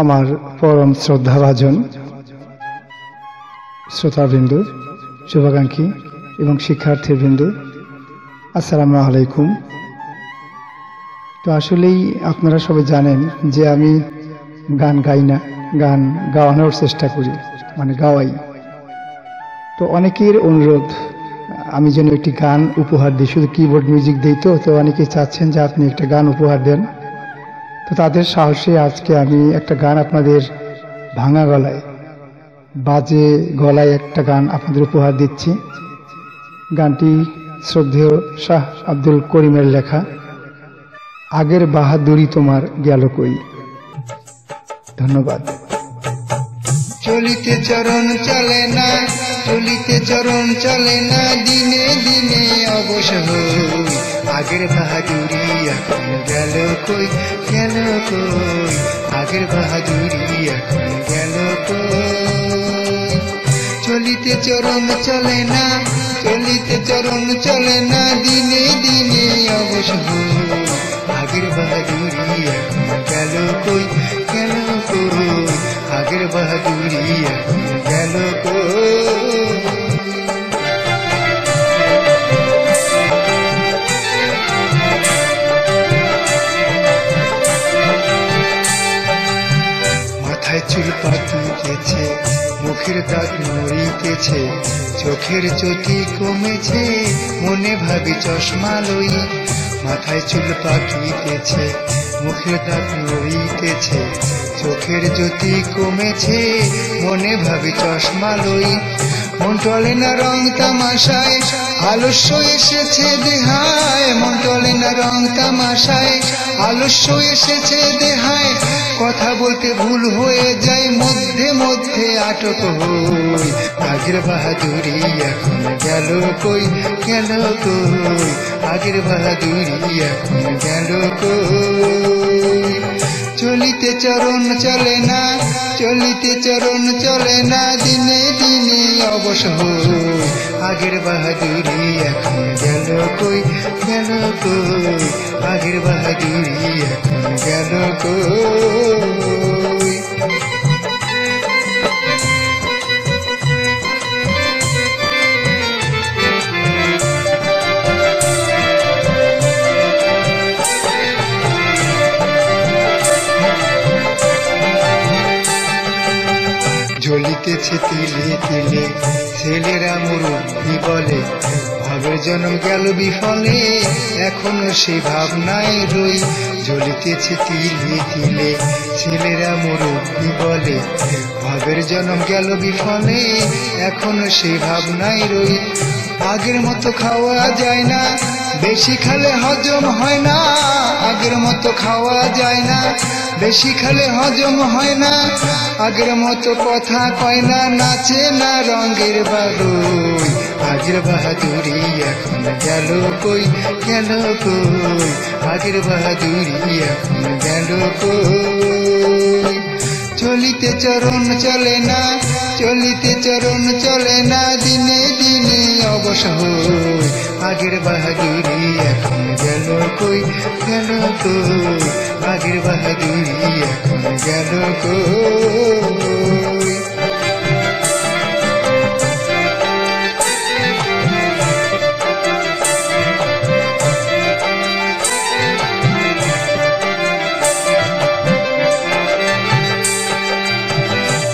আমার পরম শ্রদ্ধাভাজন শ্রোতাবৃন্দ, শুভাকাঙ্ক্ষী এবং শিক্ষার্থীবৃন্দ, আসসালামু আলাইকুম। তো আসলেই আপনারা সবাই জানেন যে আমি গান গাই না, গান গাওয়ানোর চেষ্টা করি, মানে গাওয়াই। তো অনেকের অনুরোধ আমি যেন একটি গান উপহার দিই, শুধু কিবোর্ড মিউজিক দিই। তো অনেকেই চাচ্ছেন যে আপনি একটা গান উপহার দেন। তো তাদের সাহসে আজকে আমি একটা গান আপনাদের ভাঙা গলায়, বাজে গলায় একটা গান আপনাদের উপহার দিচ্ছি। গানটি শ্রদ্ধেয় শাহ আব্দুল করিমের লেখা, আগের বাহাদুরি তোমার গেল কই। ধন্যবাদ। চলিতে চরণ চলে না, চলিতে চরণ চলে না, দিনে দিনে অবশ হই। আগের বাহাদুরি এখন গেল কই, গেল কই, আগের বাহাদুরি এখন গেল কই। চলিতে চরণ চলে না, চলিতে চরণ চলে না, দিনে দিনে অবশ হই। আগের বাহাদুরি এখন গেল কই, গেল কই, আগের বাহাদুরি এখন গেল কই। মাথায় চুল পাকিয়েছে, মুখের দাঁত নড়িতেছে, চোখের জ্যোতি কমেছে, মনে ভাবি চশমা লই। মাথায় চুল পাকিয়েছে, মুখের দাঁত নড়িতেছে, চোখের জ্যোতি কমেছে, মনে ভাবি চশমা লই। মন টলে না রং তামাশায়, আলস্য এসেছে দেহায়। মন টলে না রং তামাশায়, আলস্য এসেছে দেহায়। কথা বলতে ভুল হয়ে যায়, মধ্যে মধ্যে আটক হই। আগের বাহাদুরি এখন গেল কই, গেল কই, আগের বাহাদুরি এখন গেল কই। চলিতে চরণ চলে না, চলিতে চরণ চলে না, দিনে দিনে অবশ হই। আগের বাহাদুরি এখন গেল কই, গেল কই, আগের বাহাদুরি এখন গেল কই। জ্বলিতেছে তিলে তিলে, ছেলেরা মুরব্বি বলে, ভাবের জন্ম গেল বিফলে, এখনো সেই ভাবনায় রই। জ্বলিতেছে তিলে তিলে, ছেলেরা মুরব্বি বলে, ভাবের জন্ম গেল বিফলে, এখনো সেই ভাবনায় রই। আগের মতো খাওয়া যায় না, বেশি খেলে হজম হয় না। আগের মতো খাওয়া যায় না, বেশি খেলে হজম হয় না। আগের মতো কথা কয় না, নাচে না রঙের বারুই। আগের বাহাদুরি এখন গেল কই, গেল কই, আগের বাহাদুরি এখন গেল কই। চলিতে চরণ চলে না, চলিতে চরণ চলে না, দিনে দিনে অবশ হই। আগের বাহাদুরি এখন গেল কই, গেল কই, আগের বাহাদুরি এখন গেল কই।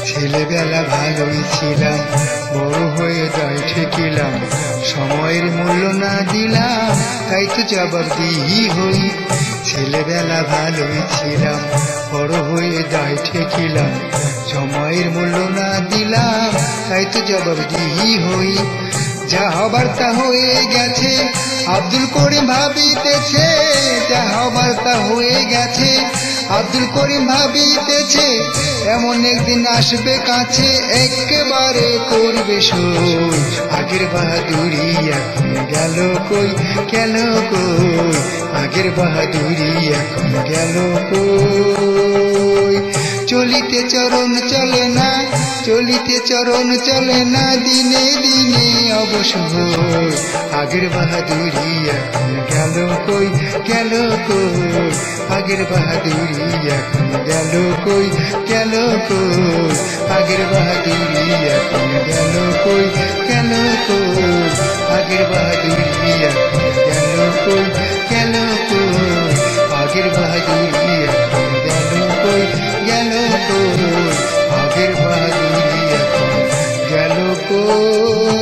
ছেলেবেলা ভালোই ছিলাম, বড় হয়ে দায় ঠেকিলাম, সময়ের মূল্য না দিলাম, তাই তো জবাবদিহি হই। ছেলেবেলা ভালোই ছিলাম, বড় হয়ে দায় ঠেকিলাম, সময়ের মূল্য না দিলাম, তাই তো জবাবদিহি হই। যা হবার তা হয়ে গেছে, আব্দুল করিম ভাবিতেছে, যা হবার তা হয়ে গেছে, আব্দুল করিম ভাবিতেছে, এমন একদিন আসবে কাছে, একেবারে করবে সই। আগের বাহাদুরি এখন গেল কই, গেল কই, আগের বাহাদুরি এখন গেল কই। চলিতে চরণ চলে না, চলিতে চরণ চলে না দিনে দিনে অবসর আগের বাহাদুরি এখন গেল কই গেল কই আগের বাহাদুরি এখন গেল কই গেল কই আগের বাহাদুরি এখন গেল কই গেল কই আগের বাহাদুরি এখন গেল কই গেল কই আগের বাহাদুরি এখন গেল কই গেল কই আগের বাহাদুরি এখন গেল কই।